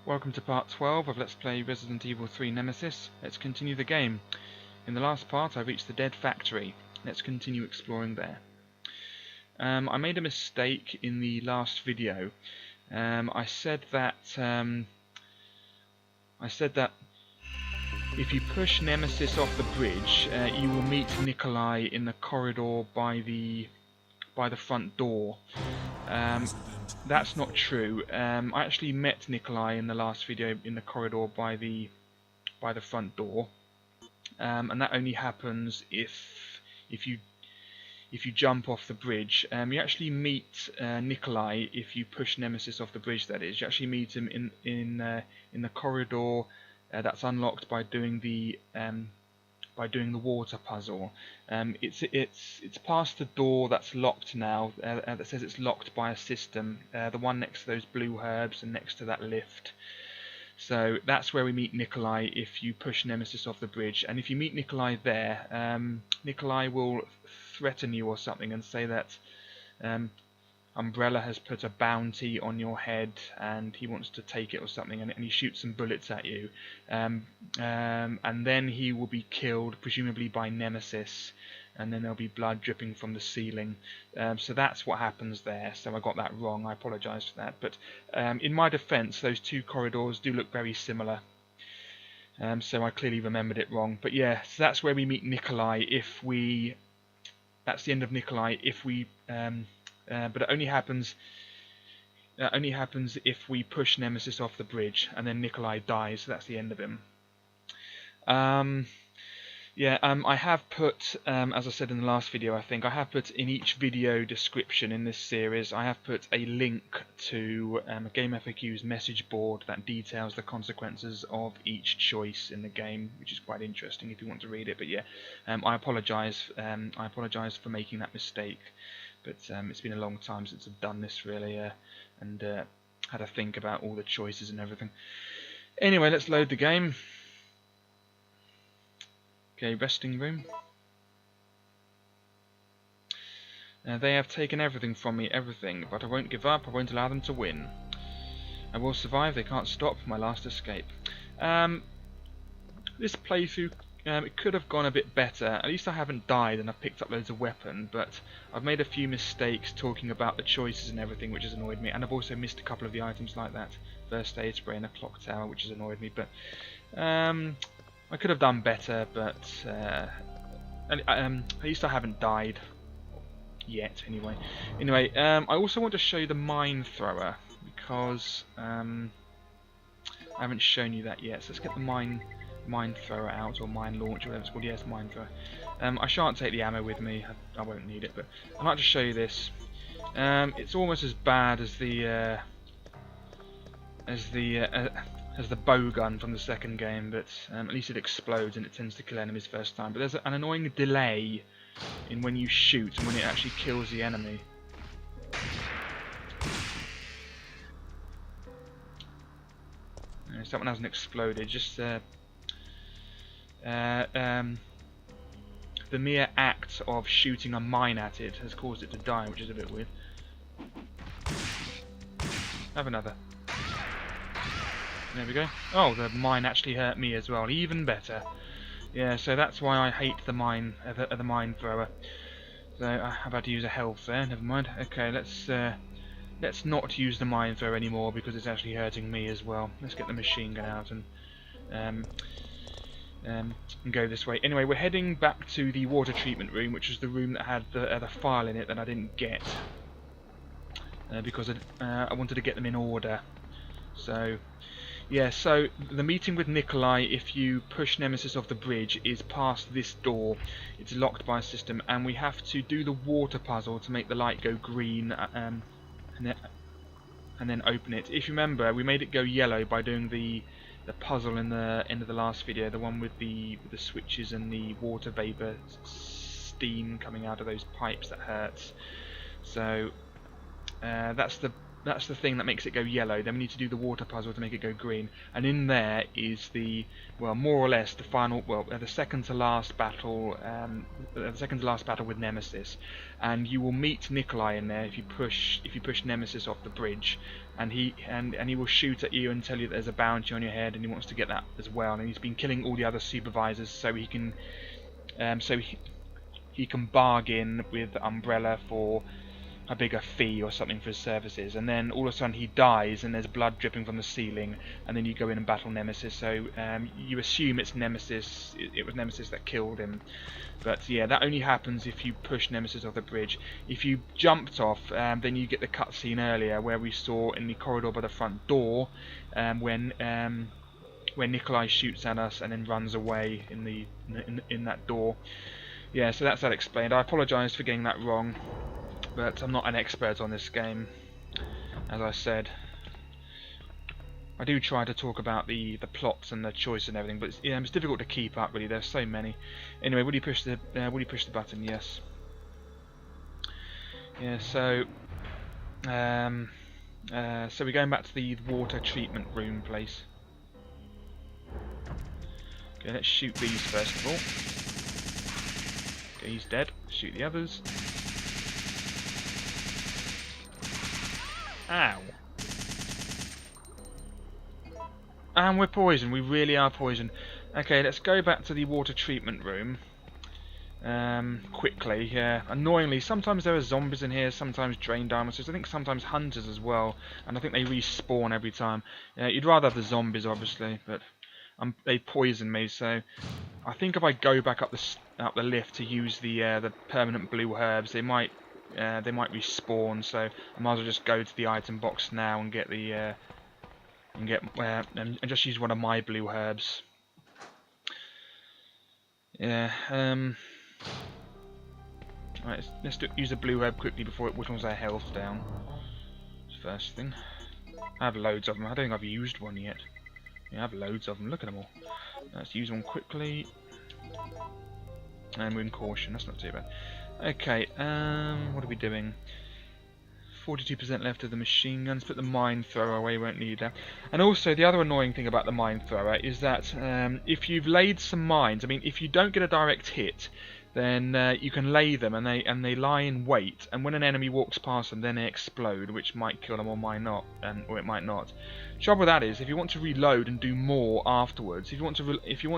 Welcome to part 12 of Let's Play Resident Evil 3 Nemesis. Let's continue the game. In the last part I reached the dead factory. Let's continue exploring there. I made a mistake in the last video. I said that if you push Nemesis off the bridge, you will meet Nikolai in the corridor by the front door. That's not true. I actually met Nikolai in the last video in the corridor by the front door, and that only happens if you jump off the bridge. You actually meet Nikolai if you push Nemesis off the bridge. That is, you actually meet him in the corridor that's unlocked by doing the water puzzle. It's past the door that's locked now. That says it's locked by a system. The one next to those blue herbs and next to that lift. So that's where we meet Nikolai if you push Nemesis off the bridge. And if you meet Nikolai there, Nikolai will threaten you or something and say that Umbrella has put a bounty on your head and he wants to take it or something, and he shoots some bullets at you, and then he will be killed, presumably by Nemesis, and then there'll be blood dripping from the ceiling. So that's what happens there. So I got that wrong, I apologise for that, but in my defence those two corridors do look very similar, so I clearly remembered it wrong. But yeah, so that's where we meet Nikolai that's the end of Nikolai if we but it only happens if we push Nemesis off the bridge, and then Nikolai dies. So that's the end of him. I have put, as I said in the last video, I think I have put in each video description in this series, I have put a link to Game FAQ's message board that details the consequences of each choice in the game, which is quite interesting if you want to read it. But yeah, I apologise for making that mistake. But it's been a long time since I've done this, really, and had to think about all the choices and everything. Anyway, let's load the game. Okay, resting room. They have taken everything from me, everything, but I won't give up, I won't allow them to win. I will survive, they can't stop my last escape. This playthrough, it could have gone a bit better. At least I haven't died and I've picked up loads of weapon, but I've made a few mistakes talking about the choices and everything, which has annoyed me, and I've also missed a couple of the items like that first aid spray and a clock tower, which has annoyed me. But I could have done better, but at least I haven't died yet. Anyway, I also want to show you the mine thrower, because I haven't shown you that yet. So let's get the mine thrower out, or mine launcher, whatever it's called. Yes, mine thrower. I shan't take the ammo with me. I won't need it, but I'd like to show you this. It's almost as bad as the bow gun from the second game, but at least it explodes and it tends to kill enemies first time. But there's an annoying delay in when you shoot and when it actually kills the enemy. So that one hasn't exploded. Just the mere act of shooting a mine at it has caused it to die, which is a bit weird. Have another. There we go. Oh, the mine actually hurt me as well. Even better. Yeah, so that's why I hate the mine thrower. So I've had to use a health there. Never mind. Okay, let's not use the mine thrower anymore because it's actually hurting me as well. Let's get the machine gun out and go this way. Anyway, we're heading back to the water treatment room, which was the room that had the file in it that I didn't get because I wanted to get them in order. So yeah, so the meeting with Nikolai, if you push Nemesis off the bridge, is past this door. It's locked by a system, and we have to do the water puzzle to make the light go green, and then open it. If you remember, we made it go yellow by doing the puzzle in the end of the last video, the one with the switches and the water vapor steam coming out of those pipes that hurts. So that's that's the thing that makes it go yellow. Then we need to do the water puzzle to make it go green. And in there is the, well, more or less the final, well, the second to last battle, with Nemesis. And you will meet Nikolai in there if you push Nemesis off the bridge, and he will shoot at you and tell you that there's a bounty on your head, and he wants to get that as well. And he's been killing all the other supervisors so he can, he can bargain with Umbrella for a bigger fee or something for his services. And then all of a sudden he dies and there's blood dripping from the ceiling, and then you go in and battle Nemesis. So you assume it's Nemesis, it was Nemesis that killed him. But yeah, that only happens if you push Nemesis off the bridge. If you jumped off, then you get the cutscene earlier where we saw in the corridor by the front door, when Nikolai shoots at us and then runs away in that door. Yeah, so that's that explained. I apologise for getting that wrong, but I'm not an expert on this game, as I said. I do try to talk about the plots and the choice and everything, but it's difficult to keep up, really. There's so many. Anyway, will you push the button? Yes. Yeah. So we're going back to the water treatment room place. Okay, let's shoot these first of all. Okay, he's dead. Shoot the others. Ow. And we're poisoned. We really are poisoned. Okay, let's go back to the water treatment room. Quickly. Yeah. Annoyingly, sometimes there are zombies in here, sometimes drain dinosaurs. I think sometimes hunters as well. And I think they respawn every time. You'd rather have the zombies, obviously, but they poison me. So I think if I go back up the lift to use the permanent blue herbs, they might respawn. So I might as well just go to the item box now and get the and just use one of my blue herbs. Yeah. Right, let's use a blue herb quickly before it whittles our health down. First thing. I have loads of them. I don't think I've used one yet. Yeah, I have loads of them. Look at them all. Let's use one quickly. And we're in caution. That's not too bad. Okay. What are we doing? 42% left of the machine guns. Put the mine thrower away, won't need that. And also, the other annoying thing about the mine thrower is that if you've laid some mines, I mean, if you don't get a direct hit, then you can lay them, and they lie in wait. And when an enemy walks past them, then they explode, which might kill them or might not, or it might not. Trouble with that is, if you want to reload and do more afterwards, if you want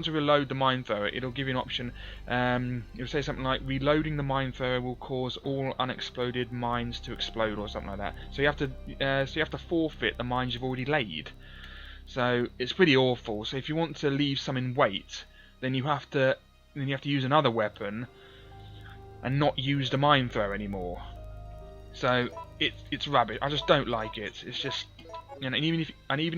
to reload the mine thrower, it'll give you an option. It'll say something like, reloading the mine thrower will cause all unexploded mines to explode, or something like that. So you have to forfeit the mines you've already laid. So it's pretty awful. So if you want to leave some in wait, then you have to use another weapon and not use the mine thrower anymore. So it's rubbish. I just don't like it. It's just, and even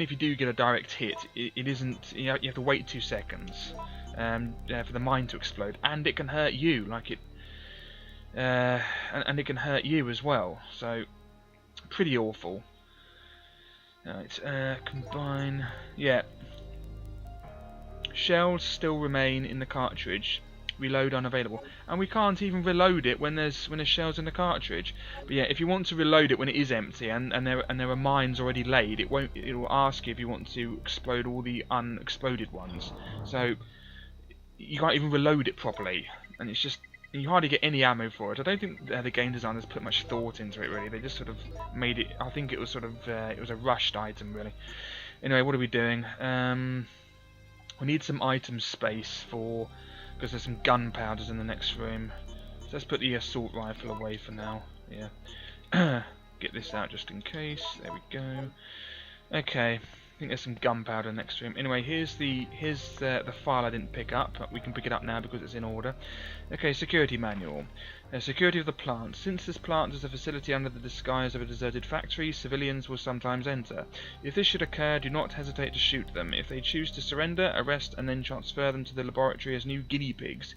if you do get a direct hit, it isn't. You have to wait 2 seconds for the mine to explode, and it can hurt you. And it can hurt you as well. So pretty awful. Right, combine. Yeah. Shells still remain in the cartridge. Reload unavailable, and we can't even reload it when there's shells in the cartridge. But yeah, if you want to reload it when it is empty and there are mines already laid, it will ask you if you want to explode all the unexploded ones. So you can't even reload it properly, and it's just, you hardly get any ammo for it. I don't think the game designers put much thought into it, really. They just sort of made it. I think it was sort of it was a rushed item, really. Anyway, what are we doing? We need some item space because there's some gunpowders in the next room. So let's put the assault rifle away for now. Yeah. Get this out just in case. There we go. Okay. I think there's some gunpowder in the next room. Anyway, here's the file I didn't pick up, but we can pick it up now because it's in order. Okay, security manual. Security of the plant. Since this plant is a facility under the disguise of a deserted factory, civilians will sometimes enter. If this should occur, do not hesitate to shoot them. If they choose to surrender, arrest and then transfer them to the laboratory as new guinea pigs.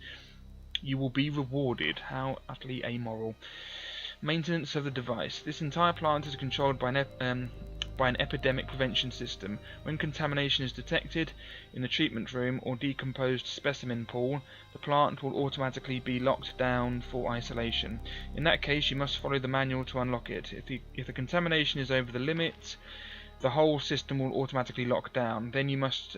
You will be rewarded. How utterly amoral. Maintenance of the device. This entire plant is controlled by by an epidemic prevention system. When contamination is detected in the treatment room or decomposed specimen pool, the plant will automatically be locked down for isolation. In that case, you must follow the manual to unlock it. If the contamination is over the limit, the whole system will automatically lock down. Then you must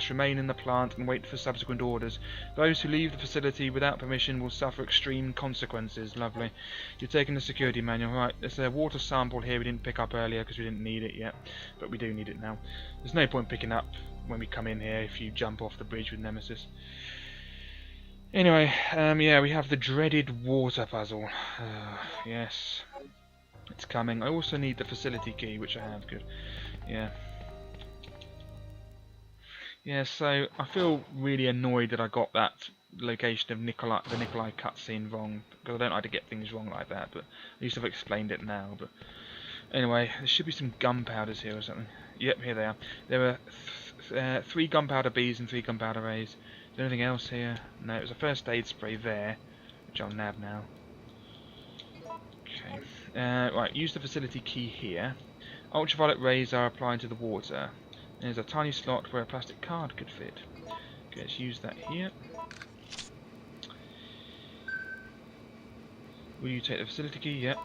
remain in the plant and wait for subsequent orders. Those who leave the facility without permission will suffer extreme consequences. Lovely. You're taking the security manual. Right, there's a water sample here we didn't pick up earlier because we didn't need it yet, but we do need it now. There's no point picking up when we come in here if you jump off the bridge with Nemesis. Anyway, yeah, we have the dreaded water puzzle. Yes, it's coming. I also need the facility key, which I have. Good. Yeah. Yeah, so I feel really annoyed that I got that location of the Nikolai cutscene wrong, because I don't like to get things wrong like that, but at least I've explained it now. But anyway, there should be some gunpowders here or something. Yep, here they are. There were 3 gunpowder Bs and 3 gunpowder As. Is there anything else here? No, it was a first aid spray there, which I'll nab now. Okay, right, use the facility key here. Ultraviolet rays are applied to the water. There's a tiny slot where a plastic card could fit. Okay, let's use that here. Will you take the facility key? Yep.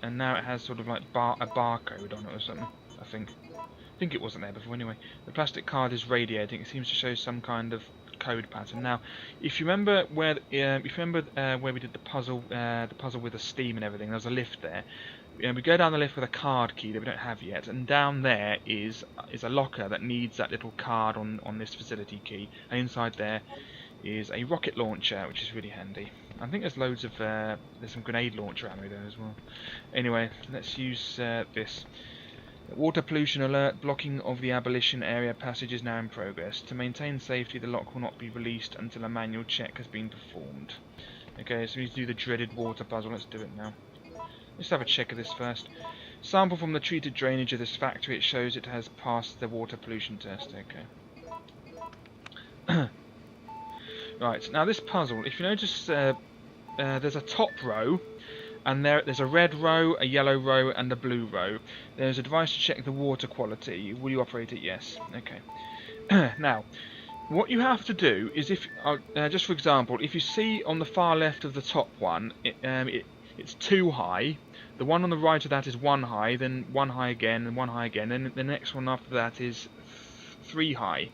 And now it has sort of like a barcode on it or something. I think it wasn't there before anyway. The plastic card is radiating. It seems to show some kind of code pattern. Now, if you remember where we did the puzzle with the steam and everything, there was a lift there. We go down the lift with a card key that we don't have yet, and down there is a locker that needs that little card on this facility key, and inside there is a rocket launcher, which is really handy. I think there's loads of there's some grenade launcher ammo there as well. Anyway, let's use this. Water pollution alert. Blocking of the abolition area passage is now in progress. To maintain safety, the lock will not be released until a manual check has been performed. Okay, so we need to do the dreaded water puzzle. Let's do it now. Let's have a check of this first. Sample from the treated drainage of this factory. It shows it has passed the water pollution test. Okay. Right, now this puzzle, if you notice, there's a top row, and there's a red row, a yellow row, and a blue row. There's a device to check the water quality. Will you operate it? Yes. Okay. Now, what you have to do is, if just for example, if you see on the far left of the top one, it's 2 high. The one on the right of that is 1 high, then 1 high again, and 1 high again. Then the next one after that is 3 high.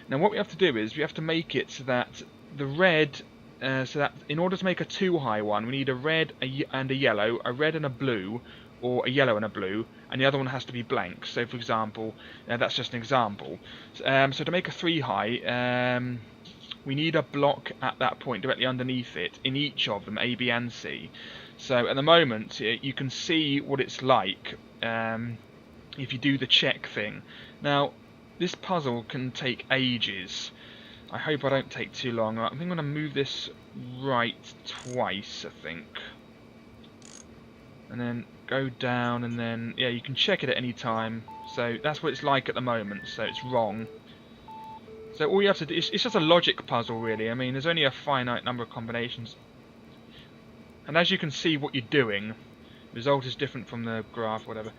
Now what we have to do is we have to make it so that the red, so that in order to make a 2 high one, we need a red and a yellow, a red and a blue, or a yellow and a blue, and the other one has to be blank. So for example, that's just an example. So to make a 3 high, we need a block at that point directly underneath it in each of them, A, B and C. So at the moment you can see what it's like if you do the check thing. Now this puzzle can take ages. I hope I don't take too long. I think I'm going to move this right twice, I think. And then go down, and then, yeah, you can check it at any time. So that's what it's like at the moment, so it's wrong. So all you have to do, it's just a logic puzzle really. I mean, there's only a finite number of combinations. And as you can see what you're doing, the result is different from the graph, whatever.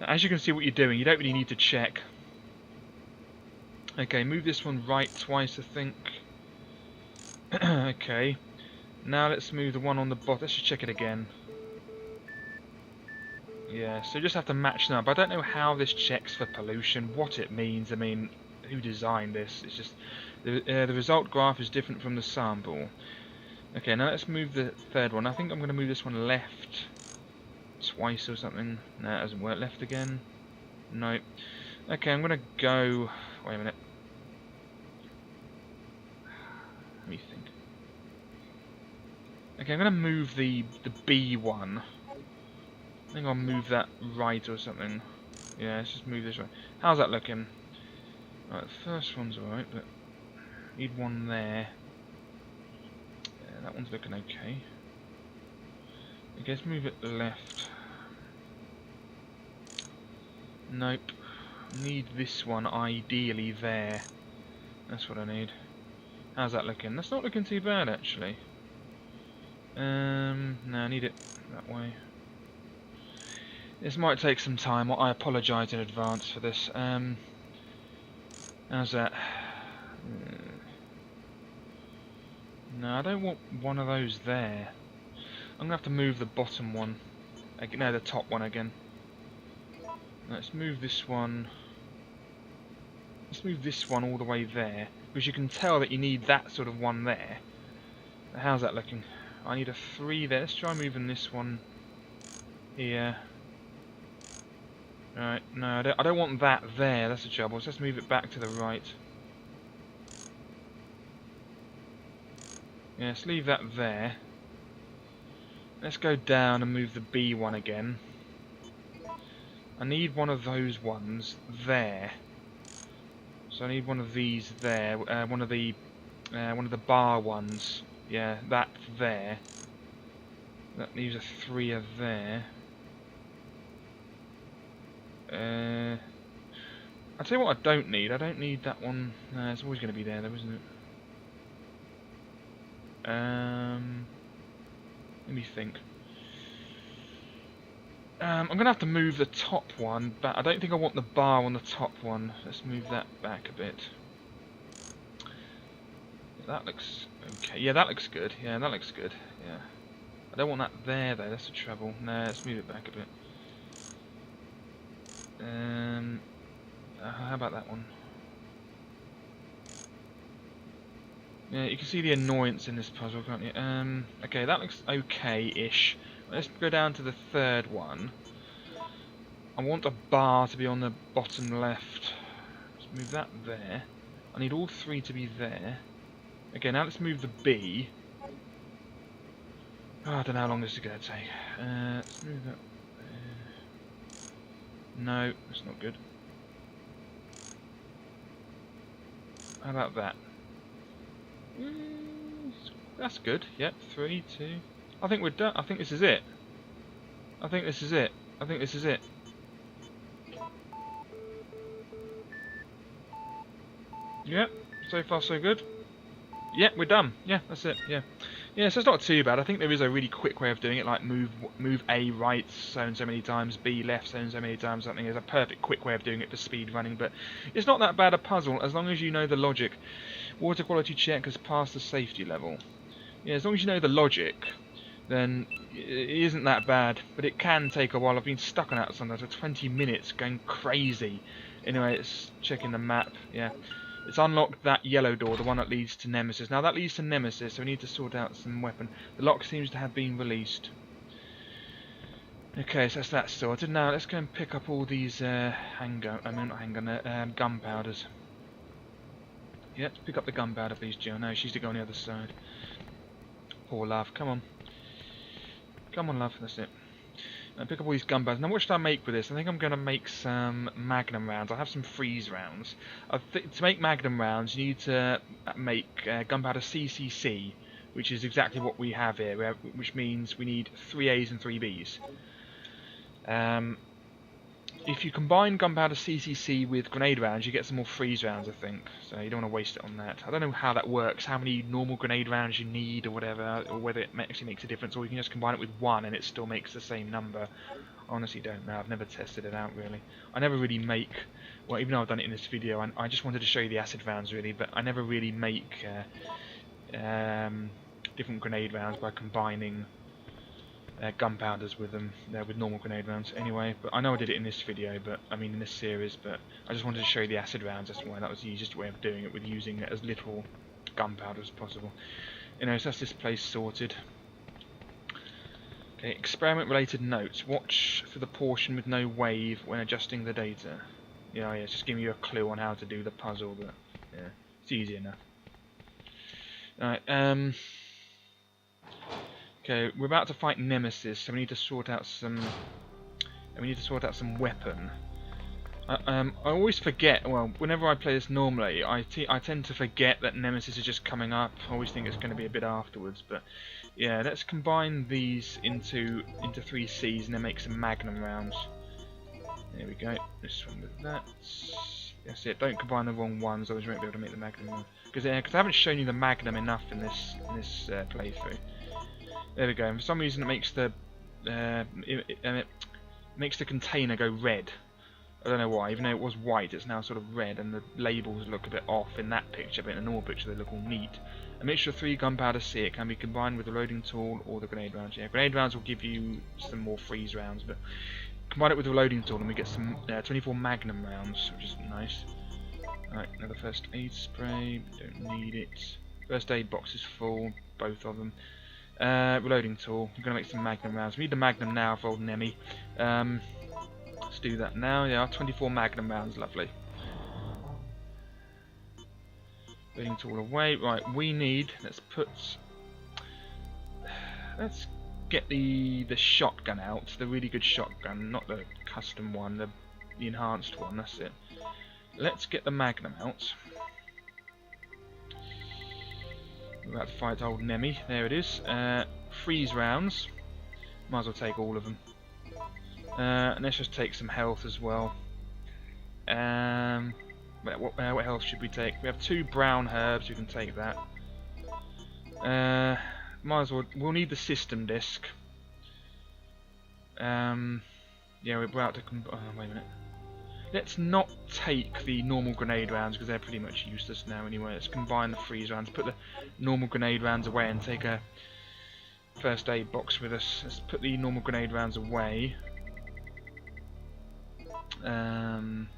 As you can see what you're doing, you don't really need to check. Okay, move this one right twice, I think. Okay. Now let's move the one on the bottom. Let's just check it again. Yeah, so you just have to match them up. I don't know how this checks for pollution, what it means. I mean, who designed this? It's just the result graph is different from the sample. Okay, now let's move the third one. I think I'm going to move this one left twice or something. No, it doesn't work. Left again. Nope. Okay, I'm going to go... Wait a minute. Let me think. Okay, I'm going to move the B one. I think I'll move that right or something. Yeah, let's just move this way. How's that looking? Right, the first one's alright, but need one there. Yeah, that one's looking okay. Okay, let's move it left. Nope. Need this one ideally there. That's what I need. How's that looking? That's not looking too bad actually. No, I need it that way. This might take some time. I apologise in advance for this. How's that? No, I don't want one of those there. I'm gonna have to move the bottom one. No, the top one again. Let's move this one. Let's move this one all the way there, because you can tell that you need that sort of one there. How's that looking? I need a 3 there. Let's try moving this one here. Right, no, I don't want that there. That's the trouble. So let's move it back to the right. Yeah, let's leave that there. Let's go down and move the B one again. I need one of those ones there. So I need one of these there. One of the bar ones. Yeah, that there. That leaves a 3 of there. I'll tell you what I don't need. I don't need that one. No, it's always going to be there though, isn't it? Let me think. I'm going to have to move the top one, but I don't think I want the bar on the top one. Let's move that back a bit. That looks okay. Yeah, that looks good. Yeah, that looks good. Yeah. I don't want that there though, that's the trouble. No, let's move it back a bit. How about that one? Yeah, you can see the annoyance in this puzzle, can't you? Okay, that looks okay-ish. Let's go down to the third one. I want a bar to be on the bottom left. Let's move that there. I need all 3 to be there. Okay, now let's move the B. Oh, I don't know how long this is going to take. Let's move that there. No, that's not good. How about that? That's good. Yep, 3, 2. I think we're done. I think this is it. I think this is it. I think this is it. Yep, so far so good. Yep, we're done. Yeah, that's it. Yeah. Yeah, so it's not too bad. I think there is a really quick way of doing it, like move A right so and so many times, B left so and so many times. Something is a perfect quick way of doing it for speed running, but it's not that bad a puzzle as long as you know the logic. Water quality check has passed the safety level. Yeah, as long as you know the logic, then it isn't that bad, but it can take a while. I've been stuck on that sometimes for 20 minutes going crazy. Anyway, it's checking the map. Yeah. It's unlocked that yellow door, the one that leads to Nemesis. Now that leads to Nemesis, so we need to sort out some weapon. The lock seems to have been released. Okay, so that's that sorted. Now let's go and pick up all these gunpowders. Yeah, let's pick up the gunpowder, please, Jill. No, she's to go on the other side. Poor love, come on. Come on, love, that's it. Pick up all these gunpowders. Now what should I make with this? I think I'm going to make some magnum rounds. I have some freeze rounds. To make magnum rounds you need to make gunpowder CCC, which is exactly what we have here, which means we need 3 A's and 3 B's. If you combine gunpowder CCC with grenade rounds, you get some more freeze rounds, I think. So you don't want to waste it on that. I don't know how that works, how many normal grenade rounds you need or whatever, or whether it actually makes a difference, or you can just combine it with 1 and it still makes the same number. I honestly don't know. I've never tested it out, really. I never really make... Well, even though I've done it in this video, I just wanted to show you the acid rounds, really, but I never really make different grenade rounds by combining gunpowders with them, with normal grenade rounds. Anyway, but I know I did it in this video, but I mean in this series, but I just wanted to show you the acid rounds. That's why that was the easiest way of doing it, with using as little gunpowder as possible. Anyway, so that's this place sorted. Okay, experiment related notes. Watch for the portion with no wave when adjusting the data. Yeah, it's just giving you a clue on how to do the puzzle, but yeah, it's easy enough. Alright, okay, we're about to fight Nemesis, so we need to sort out some. Weapon. I always forget. Well, whenever I play this normally, I tend to forget that Nemesis is just coming up. I always think it's going to be a bit afterwards. But yeah, let's combine these into 3 C's and then make some Magnum rounds. There we go. This one with that. That's it. Don't combine the wrong ones, otherwise you won't be able to make the Magnum one. Because I haven't shown you the Magnum enough in this playthrough. There we go. And for some reason it makes the makes the container go red. I don't know why, even though it was white, it's now sort of red, and the labels look a bit off in that picture, but in the normal picture they look all neat. A mixture of 3 gunpowder C. It can be combined with the loading tool or the grenade rounds. Yeah, grenade rounds will give you some more freeze rounds, but combine it with the loading tool and we get some 24 magnum rounds, which is nice. Alright, another first aid spray, don't need it. First aid box is full, both of them. Reloading tool, I'm going to make some magnum rounds. We need the magnum now for old Nemi. Let's do that now. Yeah, 24 magnum rounds, lovely. Loading tool away. Right, we need. Let's get the shotgun out. The really good shotgun, not the custom one, the enhanced one. That's it. Let's get the magnum out. We're about to fight old Nemi. There it is. Freeze rounds. Might as well take all of them. And let's just take some health as well. What health should we take? We have 2 brown herbs. We can take that. Might as well. We'll need the system disc. Yeah, we're about to. Oh, wait a minute. Let's not take the normal grenade rounds because they're pretty much useless now anyway. Let's combine the freeze rounds, put the normal grenade rounds away, and take a first aid box with us. Let's put the normal grenade rounds away. And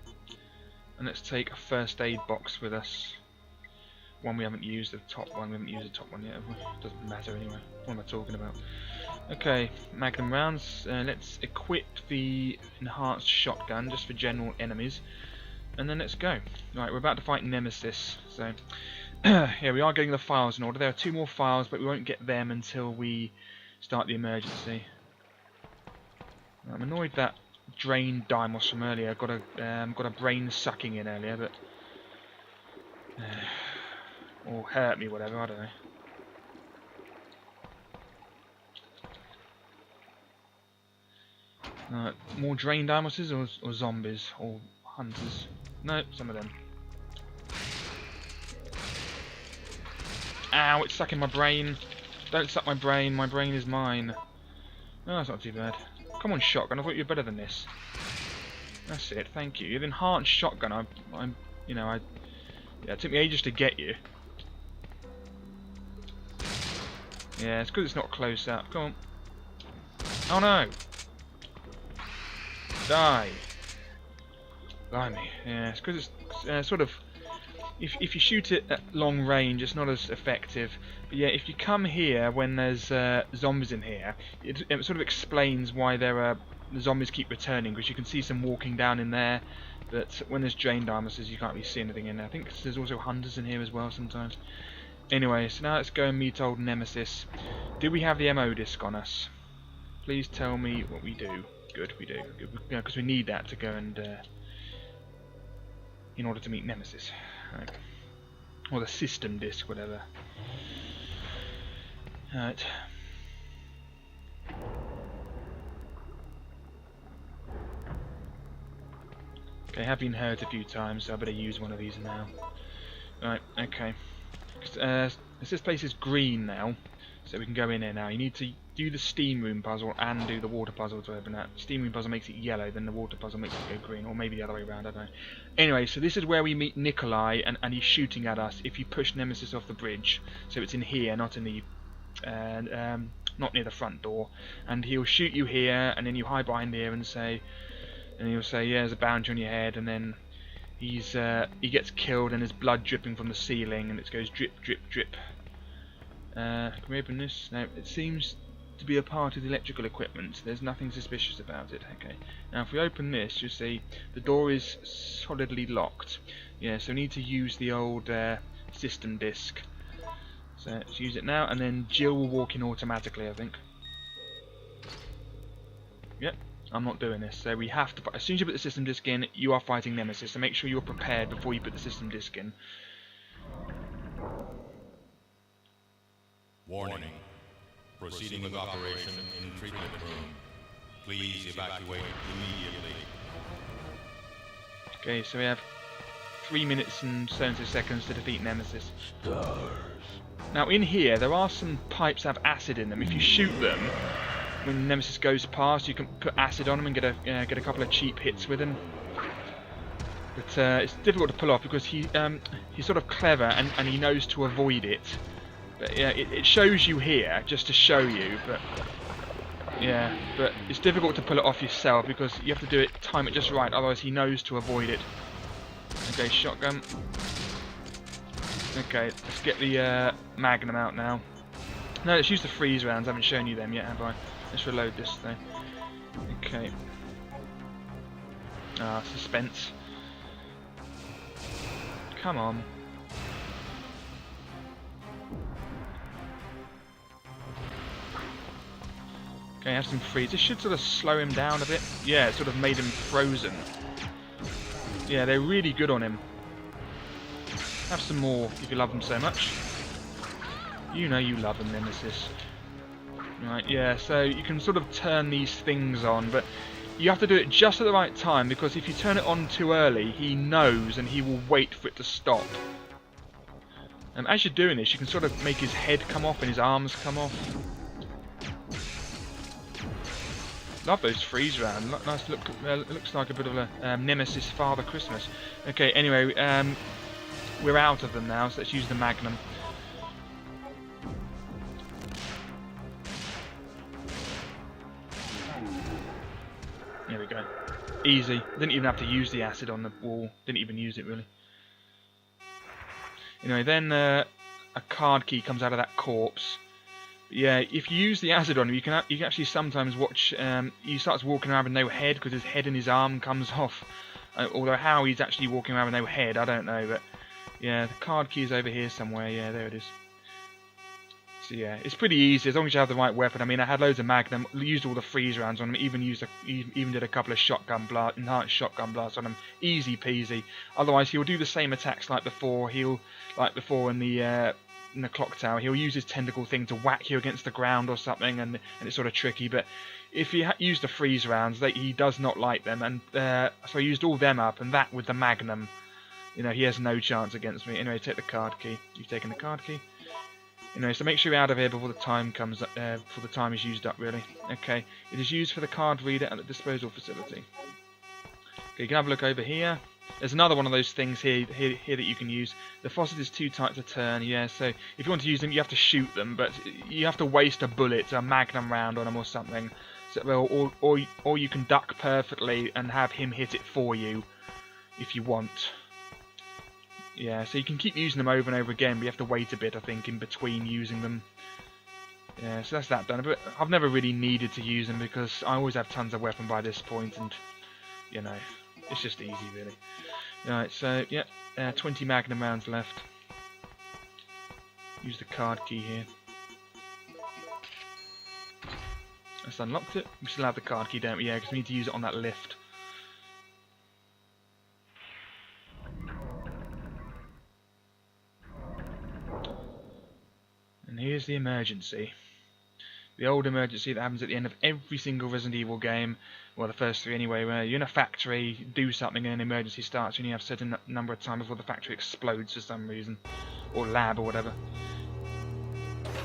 let's take a first aid box with us. One we haven't used, the top one. We haven't used the top one yet. Doesn't matter anyway. What am I talking about? Okay, magnum rounds. Let's equip the enhanced shotgun just for general enemies, and then let's go. Right, we're about to fight Nemesis. So, yeah, we are getting the files in order. There are 2 more files, but we won't get them until we start the emergency. I'm annoyed that drained Dimos from earlier got a brain sucking in earlier, but or hurt me, whatever. I don't know. More drained Dimoses or zombies or hunters? No, some of them. Ow! It's sucking my brain. Don't suck my brain. My brain is mine. No, that's not too bad. Come on, shotgun. I thought you were better than this. That's it. Thank you. You're the enhanced shotgun. Yeah, it took me ages to get you. Yeah, it's because it's not close up. Come on. Oh no! Die! Blimey. Yeah, it's because it's sort of. If you shoot it at long range, it's not as effective. But yeah, if you come here when there's zombies in here, it sort of explains why the zombies keep returning, because you can see some walking down in there. But when there's drained Dimoses, you can't really see anything in there. I think there's also hunters in here as well sometimes. Anyway, so now let's go and meet old Nemesis. Do we have the MO disc on us? Please tell me what we do. Good, we do. Because we need that to go and in order to meet Nemesis. Right. Or the system disc, whatever. Alright. Okay, I have been hurt a few times, so I better use one of these now. Right, okay. This place is green now, so we can go in here now. You need to do the steam room puzzle and do the water puzzle to open that. Steam room puzzle makes it yellow, then the water puzzle makes it go green, or maybe the other way around, I don't know. Anyway, so this is where we meet Nikolai, and he's shooting at us if you push Nemesis off the bridge. So it's in here, not in the, not near the front door. And he'll shoot you here, and then you hide behind here and say, he'll say, yeah, there's a bounty on your head, and then he gets killed, and there's blood dripping from the ceiling, and it goes drip, drip, drip. Can we open this? No, it seems to be a part of the electrical equipment. There's nothing suspicious about it. Okay. Now if we open this, you see the door is solidly locked. Yeah, so we need to use the old system disc. So let's use it now, and then Jill will walk in automatically, I think. Yep. I'm not doing this, so we have to. As soon as you put the system disc in, you are fighting Nemesis. So make sure you're prepared before you put the system disc in. Warning. Proceeding with operation in treatment room. Please evacuate immediately. Okay, so we have 3 minutes and 70 seconds to defeat Nemesis. Stars. Now in here, there are some pipes that have acid in them. If you shoot them, when Nemesis goes past, you can put acid on him and get a couple of cheap hits with him. But it's difficult to pull off because he's sort of clever and he knows to avoid it. But yeah, it shows you here just to show you. But yeah, but it's difficult to pull it off yourself because you have to do it, time it just right. Otherwise, he knows to avoid it. Okay, shotgun. Okay, let's get the Magnum out now. No, let's use the freeze rounds. I haven't shown you them yet, have I? Let's reload this thing. Okay. Ah, suspense. Come on. Okay, have some freeze. This should sort of slow him down a bit. Yeah, it sort of made him frozen. Yeah, they're really good on him. Have some more if you love them so much. You know you love them, Nemesis. Right, yeah, so you can sort of turn these things on, but you have to do it just at the right time, because if you turn it on too early, he knows and he will wait for it to stop. And as you're doing this, you can sort of make his head come off and his arms come off. Love those freeze rounds. Nice look. Looks like a bit of a Nemesis Father Christmas. Okay, anyway, we're out of them now, so let's use the Magnum. There we go. Easy. Didn't even have to use the acid on the wall. Didn't even use it really. Anyway, then a card key comes out of that corpse. Yeah, if you use the acid on him, you can actually sometimes watch. He starts walking around with no head because his head and his arm comes off. Although how he's actually walking around with no head, I don't know. But yeah, the card key is over here somewhere. Yeah, there it is. So yeah, it's pretty easy as long as you have the right weapon. I mean, I had loads of Magnum, used all the freeze rounds on him, even did a couple of enhanced shotgun blasts on him. Easy peasy. Otherwise, he'll do the same attacks like before. Like before in the clock tower, he'll use his tentacle thing to whack you against the ground or something, and it's sort of tricky. But if you use the freeze rounds, he does not like them, and so I used all them up, and that with the Magnum, you know, he has no chance against me. Anyway, take the card key. You've taken the card key. You know, so make sure you're out of here before the time comes up, before the time is used up, really. Okay, it is used for the card reader at the disposal facility. Okay, you can have a look over here. There's another one of those things here that you can use. The faucet is too tight to turn, yeah, so if you want to use them, you have to shoot them, but you have to waste a bullet, a Magnum round on them or something. So, or you can duck perfectly and have him hit it for you, if you want. Yeah, so you can keep using them over and over again, but you have to wait a bit, I think, in between using them. Yeah, so that's that done. But I've never really needed to use them because I always have tons of weapon by this point, and, you know, it's just easy, really. Right, so, yeah, 20 Magnum rounds left. Use the card key here. That's unlocked it. We still have the card key, don't we? Yeah, because we need to use it on that lift. And here's the emergency. The old emergency that happens at the end of every single Resident Evil game, well, the first three anyway, where you're in a factory, do something and an emergency starts and you have a certain number of time before the factory explodes for some reason. Or lab or whatever.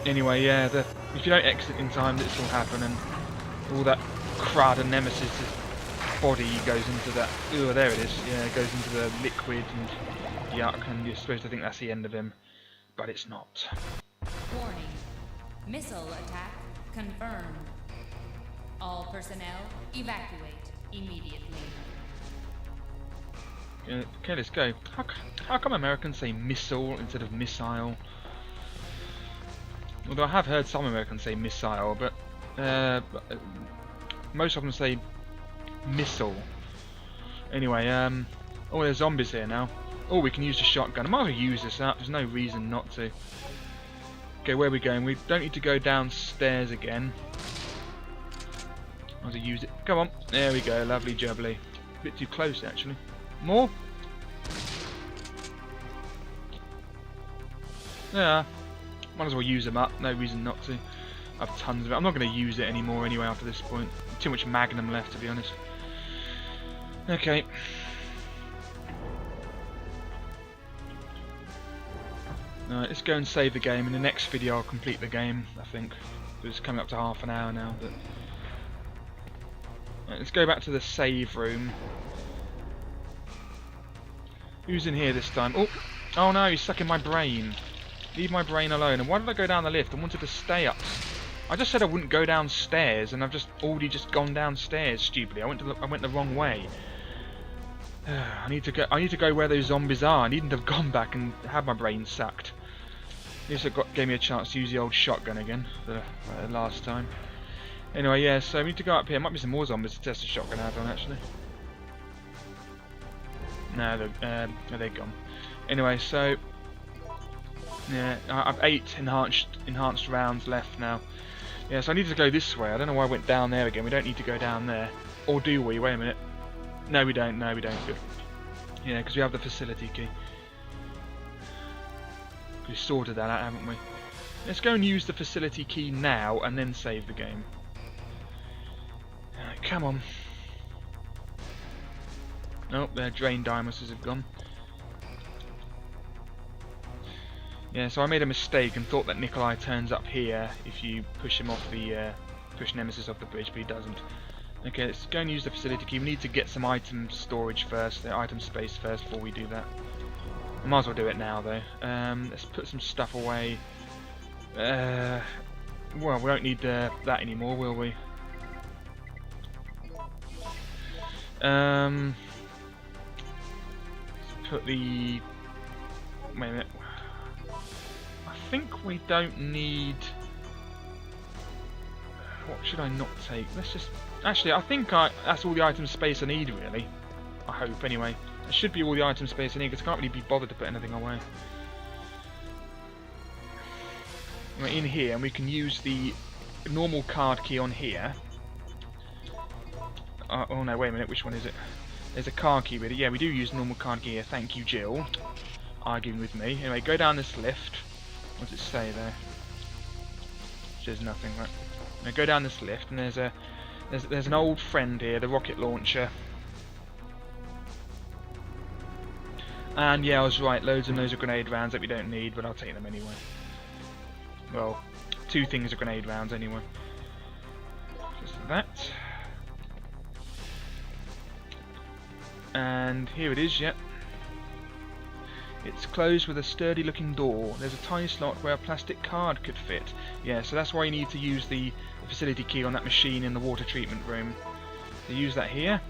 Anyway, yeah, if you don't exit in time, this will happen, and all that crud and Nemesis' body goes into that, oh, there it is, yeah, it goes into the liquid and yuck, and you're supposed to think that's the end of him, but it's not. Warning. Missile attack confirmed. All personnel evacuate immediately. Okay, let's go. How come Americans say missile instead of missile? Although I have heard some Americans say missile, but most of them say missile. Anyway, oh, there's zombies here now. Oh, we can use the shotgun. I might as well use this up. There's no reason not to. Okay, where are we going? We don't need to go downstairs again. Might as well use it. Come on. There we go. Lovely jubbly. A bit too close, actually. More? Yeah. Might as well use them up. No reason not to. I have tons of it. I'm not going to use it anymore anyway after this point. Too much Magnum left, to be honest. Okay. Alright, let's go and save the game. In the next video I'll complete the game, I think. It's coming up to half an hour now. But Right, let's go back to the save room. Who's in here this time? Oh! Oh no, he's sucking my brain. Leave my brain alone. And why did I go down the lift? I wanted to stay up. I just said I wouldn't go downstairs, and I've already gone downstairs stupidly. I went the wrong way. I need to go where those zombies are. I needn't have gone back and had my brain sucked. At least it gave me a chance to use the old shotgun again the last time. Anyway, yeah, so we need to go up here. Might be some more zombies to test the shotgun out on, actually. No, they're gone. Anyway, so yeah, I've 8 enhanced rounds left now. Yeah, so I need to go this way. I don't know why I went down there again. We don't need to go down there, or do we? Wait a minute. No, we don't. No, we don't. Good. Yeah, because we have the facility key. We sorted that out, haven't we? Let's go and use the facility key now, and then save the game. Alright, come on. Oh, their drain diamonds have gone. Yeah, so I made a mistake and thought that Nikolai turns up here if you push him off the push Nemesis off the bridge, but he doesn't. Okay, let's go and use the facility key. We need to get some item storage first, the item space first before we do that. I might as well do it now though. Let's put some stuff away. Well, we won't need that anymore, will we? Let's put the... Wait a minute. I think we don't need... What should I not take? Let's just... Actually, I think that's all the item space I need, really. I hope, anyway. It should be all the item space I need, because I can't really be bothered to put anything away. We're in here, and we can use the normal card key on here. Oh no, wait a minute, which one is it? There's a card key with it. Yeah, we do use normal card key here. Thank you, Jill. Arguing with me. Anyway, go down this lift. What does it say there? There's nothing, right? Now go down this lift, and there's an old friend here, the rocket launcher. And yeah, I was right, loads and loads of grenade rounds that we don't need, but I'll take them anyway. Well, 2 things of grenade rounds anyway. Just that. And here it is, yep. It's closed with a sturdy looking door. There's a tiny slot where a plastic card could fit. Yeah, so that's why you need to use the facility key on that machine in the water treatment room. So use that here.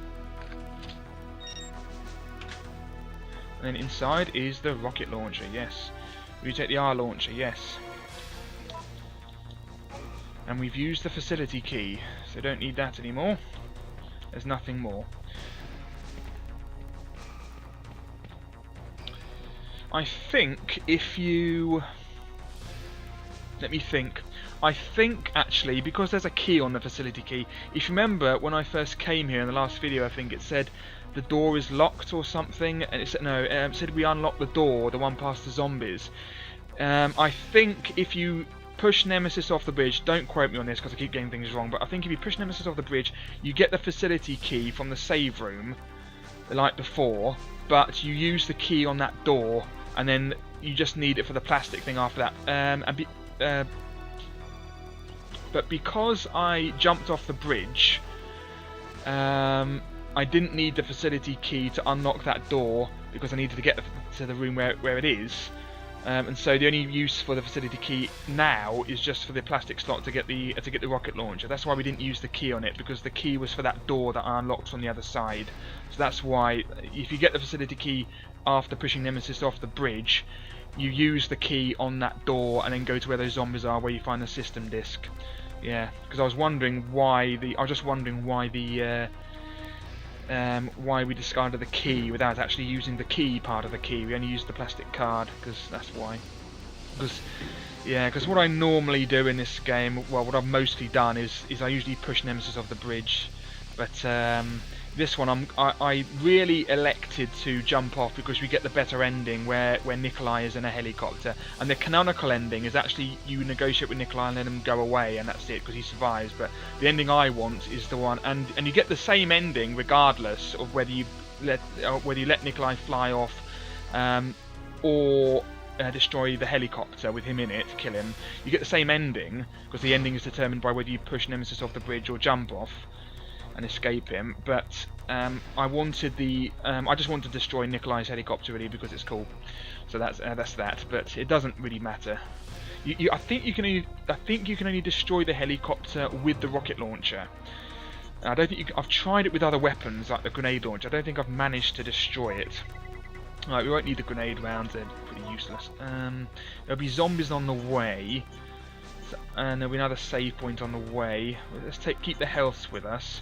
And then inside is the rocket launcher, yes. We take the R launcher, yes. And we've used the facility key, so don't need that anymore. There's nothing more. I think if you... Let me think. I think actually, because there's a key on the facility key, if you remember when I first came here in the last video, I think it said the door is locked or something, and it said, no, it said we unlock the door, the one past the zombies. I think if you push Nemesis off the bridge, don't quote me on this because I keep getting things wrong, but I think if you push Nemesis off the bridge, you get the facility key from the save room, like before, but you use the key on that door, and then you just need it for the plastic thing after that. But because I jumped off the bridge, I didn't need the facility key to unlock that door because I needed to get to the room where it is. And so the only use for the facility key now is just for the plastic slot to get the rocket launcher. That's why we didn't use the key on it, because the key was for that door that I unlocked on the other side. So that's why if you get the facility key after pushing Nemesis off the bridge, you use the key on that door and then go to where those zombies are, where you find the system disc. Yeah, because I was wondering why why we discarded the key without actually using the key part of the key. We only used the plastic card, because that's why. Because what I normally do in this game, well, what I've mostly done is I usually push Nemesis off the bridge, but this one I really elected to jump off because we get the better ending where Nikolai is in a helicopter, and the canonical ending is actually you negotiate with Nikolai and let him go away, and that's it because he survives. But the ending I want is the one, and you get the same ending regardless of whether you let Nikolai fly off or destroy the helicopter with him in it, kill him. You get the same ending because the ending is determined by whether you push Nemesis off the bridge or jump off. and escape him, but I wanted the I just wanted to destroy Nikolai's helicopter really because it's cool. So that's that, but it doesn't really matter. I think you can only destroy the helicopter with the rocket launcher. I don't think I've tried it with other weapons like the grenade launcher. I don't think I've managed to destroy it. Right, we won't need the grenade rounds, they're pretty useless. There'll be zombies on the way, and there'll be another save point on the way. Let's keep the health with us,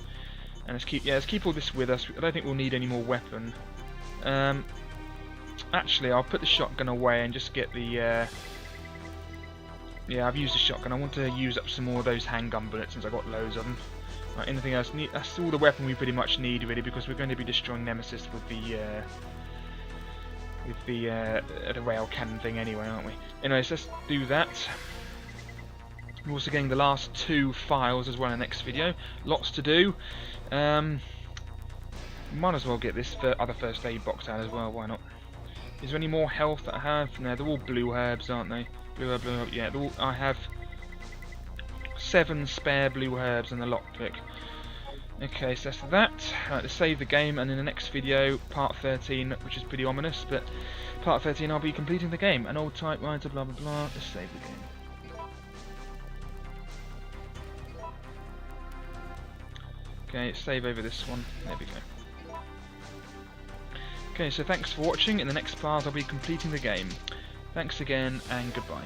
and let's keep all this with us. I don't think we'll need any more weapon. Actually, I'll put the shotgun away and just get the. Yeah, I've used the shotgun. I want to use up some more of those handgun bullets since I got loads of them. Right, anything else? That's all the weapon we pretty much need really, because we're going to be destroying Nemesis with the rail cannon thing anyway, aren't we? Anyways, let's do that. We're also getting the last 2 files as well in the next video. Lots to do. Might as well get this other first aid box out as well, why not? Is there any more health that I have? No, they're all blue herbs, aren't they? Blue herb, yeah. I have 7 spare blue herbs and a lockpick. Okay, so that's that. Right, let's save the game, and in the next video, part 13, which is pretty ominous, but part 13 I'll be completing the game. An old typewriter, blah blah blah. Let's save the game. Okay, save over this one. There we go. Okay, so thanks for watching. In the next part I'll be completing the game. Thanks again, and goodbye.